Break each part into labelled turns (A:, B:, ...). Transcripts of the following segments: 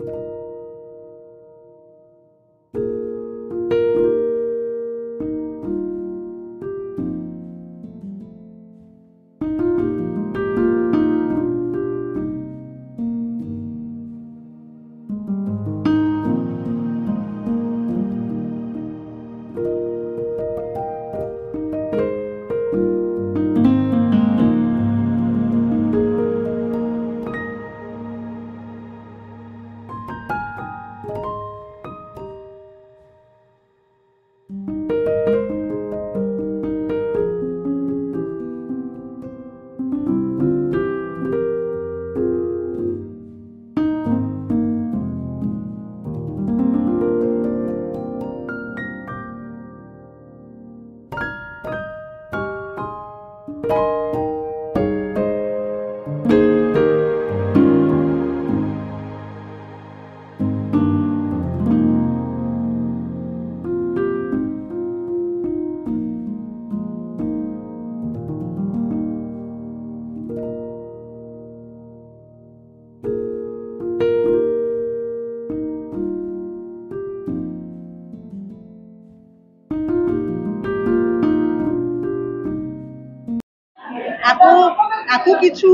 A: এত এত কিছু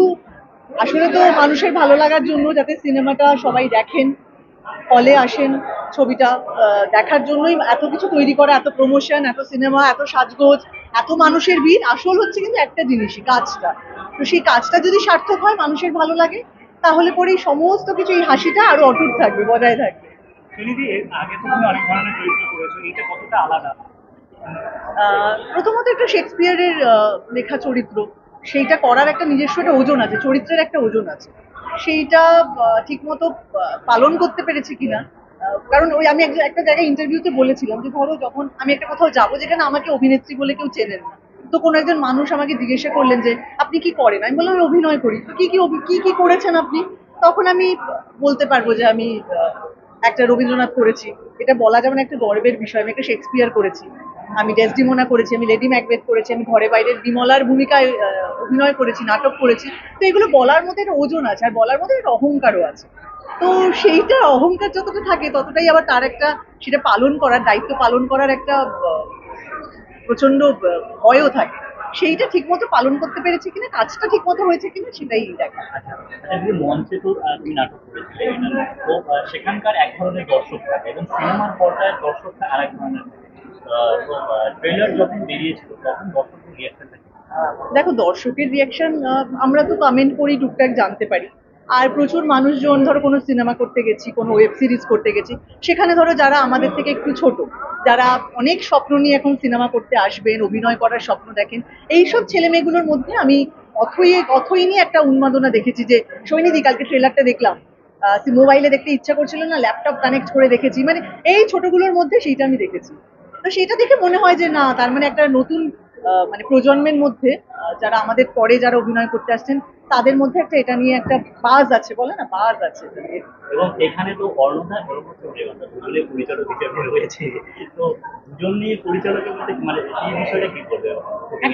A: আসলে তো মানুষের ভালো লাগার জন্য, যাতে সিনেমাটা সবাই দেখেন, হলে আসেন, ছবিটা দেখার জন্যই এত কিছু তৈরি করা, এত প্রমোশন, এত সিনেমা, এত সাজগোজ, এত মানুষের ভিড়। আসল হচ্ছে কিন্তু একটা জিনিসই, কাজটা। তো সেই কাজটা যদি সার্থক হয়, মানুষের ভালো লাগে, তাহলে পরে এই সমস্ত কিছু, এই হাসিটা আরো অটুট থাকবে, বজায় থাকবে। প্রথমত একটা শেক্সপিয়ারের লেখা চরিত্র, সেইটা করার একটা নিজস্ব একটা ওজন আছে, চরিত্রের একটা ওজন আছে। সেইটা ঠিক মতো পালন করতে পেরেছে কিনা। কারণ ওই আমি একটা জায়গায় ইন্টারভিউতে বলেছিলাম যে ধরো যখন আমি একটা কোথাও যাবো যেখানে আমাকে অভিনেত্রী বলে কেউ চেনেন না, তো কোনো একজন মানুষ আমাকে জিজ্ঞাসা করলেন যে আপনি কি করেন, আমি বললাম আমি অভিনয় করি। তো কি কি করেছেন আপনি? তখন আমি বলতে পারবো যে আমি একটা রবীন্দ্রনাথ করেছি, এটা বলা যেমন একটা গর্বের বিষয়। আমি একটা শেক্সপিয়ার করেছি, আমি ডেসডিমোনা করেছি, আমি লেডি ম্যাকবেথ করেছি, আমি ঘরে বাইরের বিমলার ভূমিকায় অভিনয় করেছি, নাটক করেছি। তো এগুলো বলার মধ্যে একটা ওজন আছে, আর বলার মধ্যে একটা অহংকারও আছে। তো সেইটার অহংকার যতটা থাকে, ততটাই আবার তার একটা, সেটা পালন করার, দায়িত্ব পালন করার একটা প্রচন্ড ভয়ও থাকে। সেইটা ঠিকমতো পালন করতে পেরেছে কিনা, কাজটা ঠিকমতো হয়েছে কিনা, সেটাই দেখা।
B: মঞ্চে তো তুমি নাটক করেছিলে, তো সেখানকার এক ধরনের দর্শক থাকে এবং সিনেমার পর্যায়ের দর্শকটা আরেক ধরনের থাকে। তো ট্রেলার যখন বেরিয়েছিল তখন দর্শকের রিয়াকশন থাকে।
A: দেখো, দর্শকের রিয়াকশন আমরা তো কমেন্ট করি, টুকটাক জানতে পারি। আর প্রচুর মানুষজন, ধরো কোনো সিনেমা করতে গেছি, কোনো ওয়েব সিরিজ করতে গেছি, সেখানে ধরো যারা আমাদের থেকে একটু ছোট, যারা অনেক স্বপ্ন নিয়ে এখন সিনেমা করতে আসবেন, অভিনয় করার স্বপ্ন দেখেন, এইসব ছেলে মেয়েগুলোর মধ্যে আমি অথই নিয়ে একটা উন্মাদনা দেখেছি যে সৈনিধি কালকে ট্রেলারটা দেখলাম, মোবাইলে দেখতে ইচ্ছা করছিল না, ল্যাপটপ কানেক্ট করে দেখেছি, মানে এই ছোটগুলোর মধ্যে সেইটা আমি দেখেছি। তো সেটা দেখে মনে হয় যে না, তার মানে একটা নতুন মানে প্রজন্মের মধ্যে যারা আমাদের পরে যারা অভিনয় করতে আসছেন, তাদের মধ্যে একটা এটা নিয়ে একটা বাজ আছে, বলে না, বাজ আছে এটা নিয়ে।
B: এবং এখানে তো অর্ণদা এবং হচ্ছে অনির্বাণদা দুজনে পরিচালক হিসেবে রয়েছে। তো দুজন নিয়ে পরিচালকের মধ্যে মানে এই বিষয়টা কি করবে?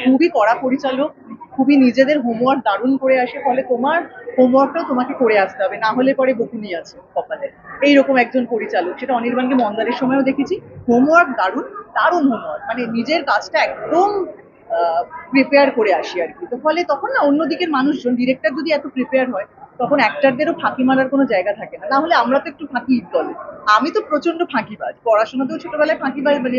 A: খুবই কড়া পরিচালক, খুবই নিজেদের হোমওয়ার্ক দারুণ করে আসে, ফলে তোমার হোমওয়ার্কটাও তোমাকে করে আসতে হবে, না হলে পরে বকুনি আছে কপালে। এইরকম একজন পরিচালক, সেটা অনির্বাণকে মন্দারের সময়ও দেখেছি। হোমওয়ার্ক দারুণ, দারুণ হোমওয়ার্ক, মানে নিজের কাজটা একদম প্রিপেয়ার করে আসি আর কি। তো ফলে তখন না, অন্যদিকের মানুষজন, ডিরেক্টর যদি এত প্রিপেয়ার হয়, তখন অ্যাক্টারদেরও ফাঁকি মারার কোনো জায়গা থাকে না। না হলে আমরা তো একটু ফাঁকি দলে, আমি তো প্রচন্ড ফাঁকিবাজ, পড়াশোনাতেও ছোটবেলায় ফাঁকিবাজ, মানে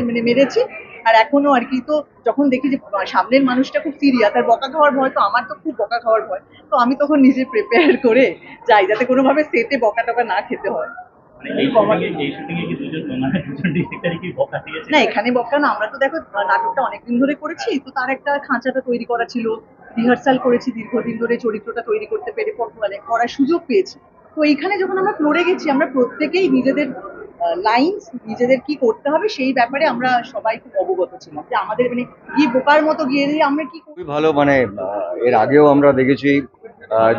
A: মানে মেরেছি। আর এখনো আর কি। তো যখন দেখি যে সামনের মানুষটা খুব সিরিয়াস, আর বকা খাওয়ার ভয়, তো আমার তো খুব বকা খাওয়ার ভয়, তো আমি তখন নিজে প্রিপেয়ার করে যাই, যাতে কোনোভাবে সেটে বকা টকা না খেতে হয়। না, এখানে বকা না, আমরা তো দেখো নাটকটা অনেকদিন ধরে করেছি, তো তার একটা খাঁচাটা তৈরি করা ছিল, রিহার্সাল করেছি দীর্ঘদিন ধরে, চরিত্রটা তৈরি করতে পেরে করার সুযোগ পেয়েছি। তো এইখানে যখন আমরা ফ্লোরে গেছি, আমরা প্রত্যেকেই নিজেদের লাইন্স, নিজেদের কি করতে হবে সেই ব্যাপারে আমরা সবাই খুব অবগত ছিলাম, যে আমাদের মানে গিয়ে বোকার মতো গিয়ে দিয়ে আমরা কি
C: খুবই ভালো। মানে এর আগেও আমরা দেখেছি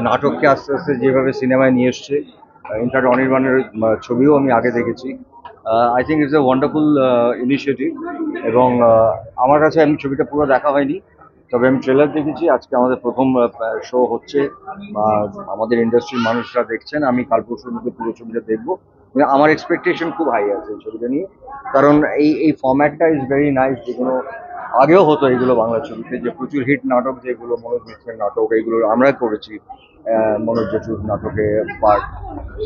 C: নাটককে আস্তে আস্তে যেভাবে সিনেমায় নিয়ে এসছে। ইনফ্যাক্ট অনির্বাণের ছবিও আমি আগে দেখেছি। I think it's a wonderful initiative. এবং আমার কাছে, আমি ছবিটা পুরো দেখা হয়নি, তবে আমি ট্রেলার দেখেছি, আজকে আমাদের প্রথম শো হচ্ছে, আমাদের ইন্ডাস্ট্রির মানুষরা দেখছেন, আমি কাল পরশুর মধ্যে পুরো ছবিটা দেখবো। কিন্তু আমার এক্সপেকটেশন খুব হাই আছে এই ছবিটা নিয়ে, কারণ এই ফর্ম্যাটটা ইজ ভেরি নাইস। যেগুলো আগেও হতো এগুলো বাংলা ছবিতে, যে প্রচুর হিট নাটক, যেগুলো মনোজ মিত্রের নাটক, এইগুলো আমরা করেছি মনোজ জেঠুর নাটকে part.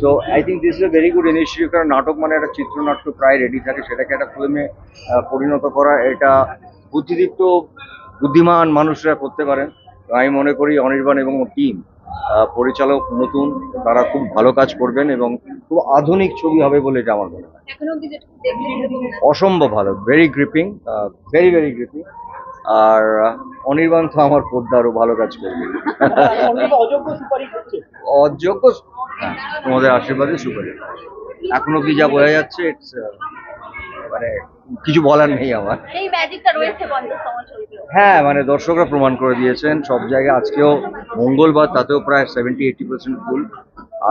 C: So I think this is a very good initiative, কারণ নাটক মানে একটা চিত্রনাট্য প্রায় রেডি থাকে, সেটাকে একটা ফিল্মে পরিণত করা, এটা বুদ্ধিদীপ্ত বুদ্ধিমান মানুষরা করতে পারেন। আমি মনে করি অনির্বাণ এবং টিম, পরিচালক নতুন, তারা খুব ভালো কাজ করবেন এবং খুব আধুনিক ছবি হবে বলে এটা আমার মনে হয়। অসম্ভব ভালো, very gripping, very very gripping. আর অনির্বাণ তো আমার পদ্মা আরো ভালো কাজ করবে। অযোগ্য, তোমাদের আশীর্বাদে সুপারি। এখনো কি যা বোঝা যাচ্ছে, মানে কিছু বলার নেই আমার।
D: এই ম্যাজিকটা রয়েছে
C: হ্যাঁ, মানে দর্শকরা প্রমাণ করে দিয়েছেন সব জায়গায়। আজকেও মঙ্গলবার, তাতেও প্রায় 70-80% ফুল।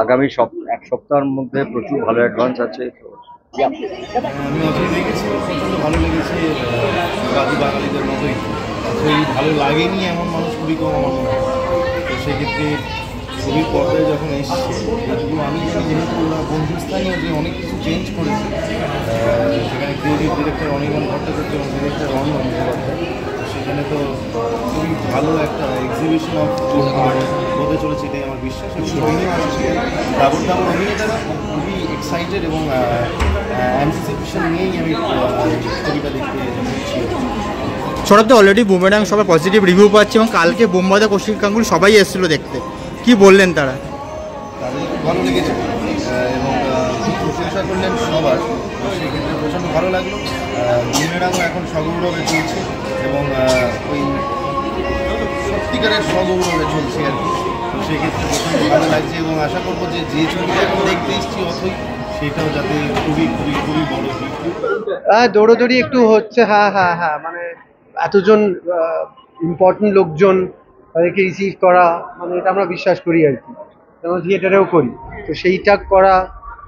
C: আগামী এক সপ্তাহের মধ্যে প্রচুর ভালো অ্যাডভান্স আছে।
E: আমি অজয় দেখেছি, প্রচণ্ড ভালো লেগেছে। রাজু বাঙালিদের মতোই ছবি ভালো লাগেনি এমন মানুষ খুবই কম আমার মনে হয়। তো সেক্ষেত্রে ছবির পর্দায় যখন এসছে, যেগুলো আমি জানি, যেহেতু ওরা বন্ধুস্থানীয়, যে অনেক কিছু চেঞ্জ করেছে। সেখানে ক্রিয়েটিভ ডিরেক্টর অনির্বাণ ভট্টাচার্য এবং ডিরেক্টর রণ বন্দ্যোপাধ্যায়, সেখানে তো খুবই ভালো একটা এক্সিবিশন অফ আর্ট হতে চলেছে, এটাই আমার বিশ্বাস। এবং রঙিও আসছে, দাবর দাবর অভিনেতারা খুবই এক্সাইটেড এবং অ্যান্টিসিপেশন নিয়েই আমি ছবিটা দেখতে যাচ্ছি।
F: সৌরভদা, অলরেডি বুমেরাং সবাই পজিটিভ রিভিউ পাচ্ছে এবং কালকে বোম্বাদা, কৌশিক গাঙ্গুলি সবাই এসেছিলো দেখতে, কি বললেন তারা?
E: তাদের খুব ভালো লেগেছে এবং খুব প্রশংসা করলেন সবার, সেক্ষেত্রে প্রচণ্ড ভালো লাগলো। বুমেরাংও এখন সগৌরবে চলছে এবং ওই সত্যিকারের সগৌরবে চলছে আর কি। তো সেক্ষেত্রে প্রচণ্ড ভালো লাগছে এবং আশা করবো যে ছবিটা এখন দেখতে এসেছি অথই, সেটাও যাতে খুবই খুবই খুবই বড়।
G: দৌড়োদৌড়ি একটু হচ্ছে, হ্যাঁ, মানে এতজন ইম্পর্টেন্ট লোকজন, তাদেরকে রিসিভ করা, মানে এটা আমরা বিশ্বাস করি আর কি, যেমন থিয়েটারেও করি। তো সেইটা করা,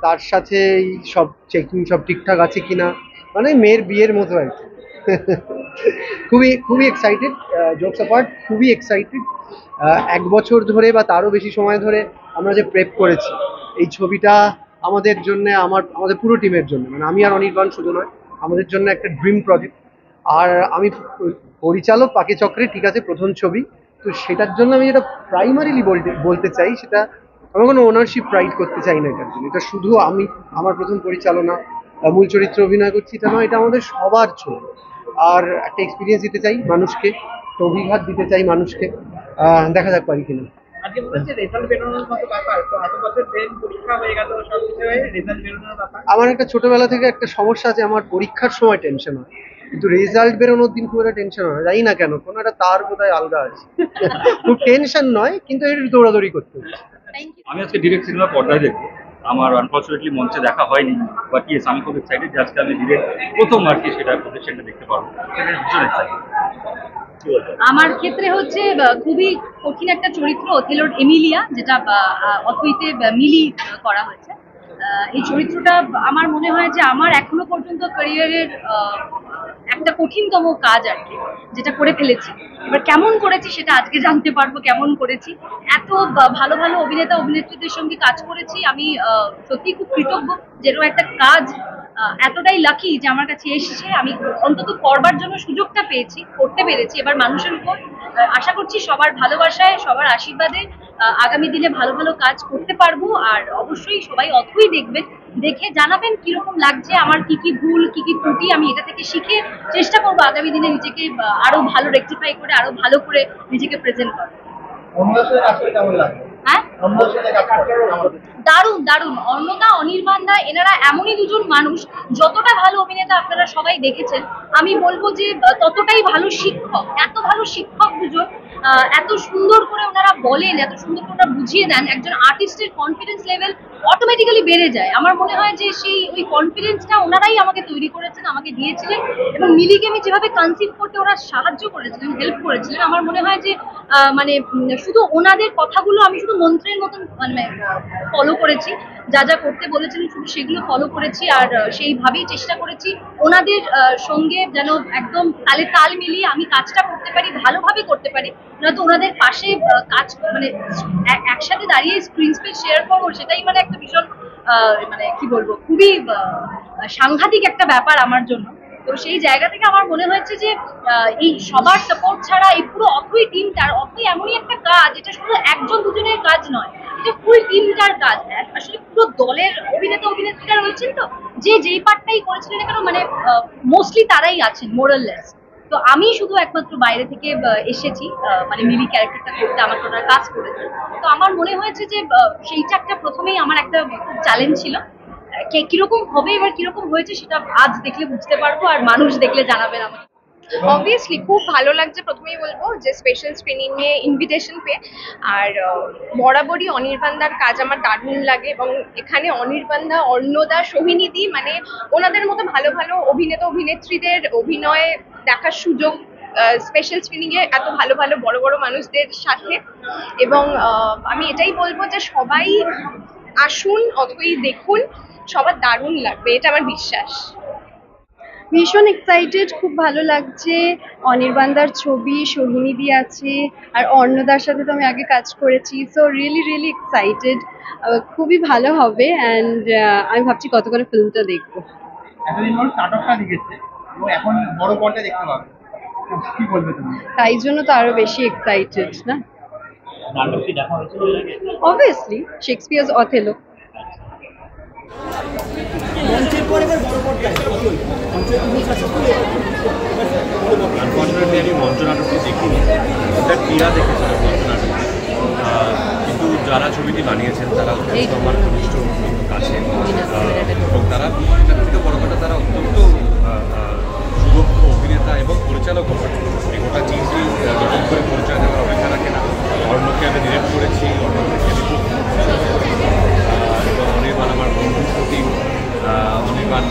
G: তার সাথে এই সব চেকিং সব ঠিকঠাক আছে কিনা, মানে মেয়ের বিয়ের মতো আর কি। খুবই খুবই এক্সাইটেড, জোকস অ্যাপার্ট, খুবই এক্সাইটেড। 1 বছর ধরে বা তারও বেশি সময় ধরে আমরা যে প্রেপ করেছি এই ছবিটা, আমাদের জন্য, আমাদের পুরো টিমের জন্য, মানে আমি আর অনির্বাণ শুধু নয়, আমাদের জন্য একটা ড্রিম প্রজেক্ট। আর আমি পরিচালক পাকে চক্রে, ঠিক আছে, প্রথম ছবি, তো সেটার জন্য আমি যেটা প্রাইমারিলি বলতে চাই, সেটা আমার কোনো ওনারশিপ রাইড করতে চাই না এটার জন্য। এটা শুধু আমার প্রথম পরিচালনা, মূল চরিত্রে অভিনয় করছি, এটা নয়, এটা আমাদের সবার ছবি। আর একটা এক্সপিরিয়েন্স দিতে চাই মানুষকে, একটা অভিঘাত দিতে চাই মানুষকে। দেখা যাক পারি কিনা। আমার একটা ছোটবেলা থেকে একটা সমস্যা আছে, আমার পরীক্ষার সময় টেনশন হয়, কিন্তু রেজাল্ট বেরোনোর দিন খুব একটা টেনশন হয়, জানি না কেন, কোনো একটা তার বোধহয় আলগা আছে। খুব টেনশন নয়, কিন্তু একটু দৌড়াদৌড়ি করতে হচ্ছে।
B: আমি আজকে ডিরেক্ট সিনেমা পর্দায় দেখবো, আমার আনফর্চুনেটলি মঞ্চে দেখা হয়নি, বাট ইয়েস আমি খুব এক্সাইটেড যে আজকে আমি ডিরেক্ট প্রথম আর কি সেটা প্রজেকশনটা দেখতে পারবো, সেটা ভীষণ এক্সাইটেড।
D: আমার ক্ষেত্রে হচ্ছে খুবই কঠিন একটা চরিত্র, অথেলোর এমিলিয়া, যেটা অথইতে মিলি করা হয়েছে। এই চরিত্রটা আমার মনে হয় যে আমার এখনো পর্যন্ত ক্যারিয়ারের একটা কঠিনতম কাজ আর কি, যেটা করে ফেলেছি। এবার কেমন করেছি সেটা আজকে জানতে পারবো, কেমন করেছি। এত ভালো ভালো অভিনেতা অভিনেত্রীদের সঙ্গে কাজ করেছি, আমি সত্যি খুব কৃতজ্ঞ যে এরকম একটা কাজ এতটাই লাকি যে আমার কাছে এসেছে, আমি অন্তত করবার জন্য সুযোগটা পেয়েছি, করতে পেরেছি। এবার মানুষের উপর আশা করছি সবার ভালোবাসায়, সবার আশীর্বাদে আগামী দিনে ভালো ভালো কাজ করতে পারবো। আর অবশ্যই সবাই অথই দেখবেন, দেখে জানাবেন কিরকম লাগছে, আমার কি কি ভুল, কি কি ত্রুটি, আমি এটা থেকে শিখে চেষ্টা করবো আগামী দিনে নিজেকে আরো ভালো রেকটিফাই করে, আরো ভালো করে নিজেকে প্রেজেন্ট করবো। হ্যাঁ, দারুণ দারুণ। অর্ণদা, অনির্বাণ দা, এনারা এমনই দুজন মানুষ, যতটা ভালো অভিনেতা আপনারা সবাই দেখেছেন, আমি বলবো যে ততটাই ভালো শিক্ষক। এত ভালো শিক্ষক দুজন, এত সুন্দর করে ওনারা বলেন, এত সুন্দর করে ওনারা বুঝিয়ে দেন, একজন আর্টিস্টের কনফিডেন্স লেভেল অটোমেটিক্যালি বেড়ে যায়। আমার মনে হয় যে সেই ওই কনফিডেন্সটা ওনারাই আমাকে তৈরি করেছেন, আমাকে দিয়েছিলেন। এবং মিলিকে আমি যেভাবে কনসিভ করতে ওরা সাহায্য করেছিলেন, হেল্প করেছিলেন, আমার মনে হয় যে মানে শুধু ওনাদের কথাগুলো আমি শুধু মন্ত্রের মতন মানে ফলো করেছি। যা যা করতে বলেছিলেন শুধু সেগুলো ফলো করেছি, আর সেইভাবেই চেষ্টা করেছি ওনাদের সঙ্গে যেন একদম তালে তাল মিলিয়ে আমি কাজটা করতে পারি, ভালোভাবে করতে পারি। নয়তো ওনাদের পাশে কাজ মানে একসাথে দাঁড়িয়ে স্ক্রিন স্পেস শেয়ার করবো, সেটাই মানে একটা ভীষণ মানে কি বলবো, খুবই সাংঘাতিক একটা ব্যাপার আমার জন্য। তো সেই জায়গা থেকে আমার মনে হয়েছে যে এই সবার সাপোর্ট ছাড়া এই পুরো অথই টিমটার, অথই এমনই একটা কাজ, এটা শুধু একজন দুজনের কাজ নয়, এটা ফুল টিমটার কাজ। আসলে পুরো দলের অভিনেতা অভিনেত্রীরা রয়েছেন, তো যে যেই পার্টটাই করেছিলেন কেন মানে মোস্টলি তারাই আছেন মোরাললেস। তো আমি শুধু একমাত্র বাইরে থেকে এসেছি মানে মিলি ক্যারেক্টারটা করতে, আমার ওনার কাজ করেছে। তো আমার মনে হয়েছে যে সেইটা একটা প্রথমেই আমার একটা চ্যালেঞ্জ ছিল। কিরকম হবে এবার কিরকম হয়েছে সেটা আজ দেখলে বুঝতে পারবো, আর মানুষ দেখলে জানাবেন আমাকে।
H: অবভিয়াসলি খুব ভালো লাগছে, প্রথমেই বলবো যে স্পেশাল স্ক্রিনিং এ ইনভিটেশন পেয়ে। আর বরাবরই অনির্বাণদার কাজ আমার দারুণ লাগে, এবং এখানে অনির্বাণদা, অর্ণদা, সোহিনীদি মানে ওনাদের মতো ভালো ভালো অভিনেতা অভিনেত্রীদের অভিনয় দেখার সুযোগ স্পেশাল স্ক্রিনিং এ এত ভালো ভালো বড় বড় মানুষদের সাথে। এবং আমি এটাই বলবো যে সবাই আসুন, অথই দেখুন, সবার দারুণ লাগবে, এটা আমার বিশ্বাস।
I: ভীষণ এক্সাইটেড, খুব ভালো লাগছে। অনির্বাণদার ছবি, সোহিনীদি আছে, আর অর্ণদার সাথে তো আমি আগে কাজ করেছি, সো রিয়েলি রিয়েলি এক্সাইটেড। খুবই ভালো হবে, অ্যান্ড আমি ভাবছি কত করে ফিল্মটা দেখবো।
F: এতদিন ধরে নাটকটা দেখেছে এবং এখন বড় পর্দায় দেখতে পাবে, কি বলবে তুমি?
I: তাই জন্য তো আরো বেশি এক্সাইটেড না।
B: নাটকটি দেখা হয়েছিল এর আগে?
I: Obviously Shakespeare's Othello.
E: আনফর্চুনেটলি আমি মঞ্চ নাটকটি দেখিনি, ওটা ক্রীড়া দেখেছিলাম মঞ্চ নাটক। কিন্তু যারা ছবিটি বানিয়েছেন তারা যথেষ্ট আমার ঘনিষ্ঠ কাছে, এবং তারা এটার থেকে বড় কথা তারা অত্যন্ত সুদক্ষ অভিনেতা এবং পরিচালক। এই গোটা টিমটি নতুন করে পরিচয় দেওয়ার অপেক্ষা রাখে না। অর্ণকে আমি ডিরেক্ট করেছি, অর্ণকে এবং অনির্বাণ আমার বন্ধু টিম। অনির্বাণ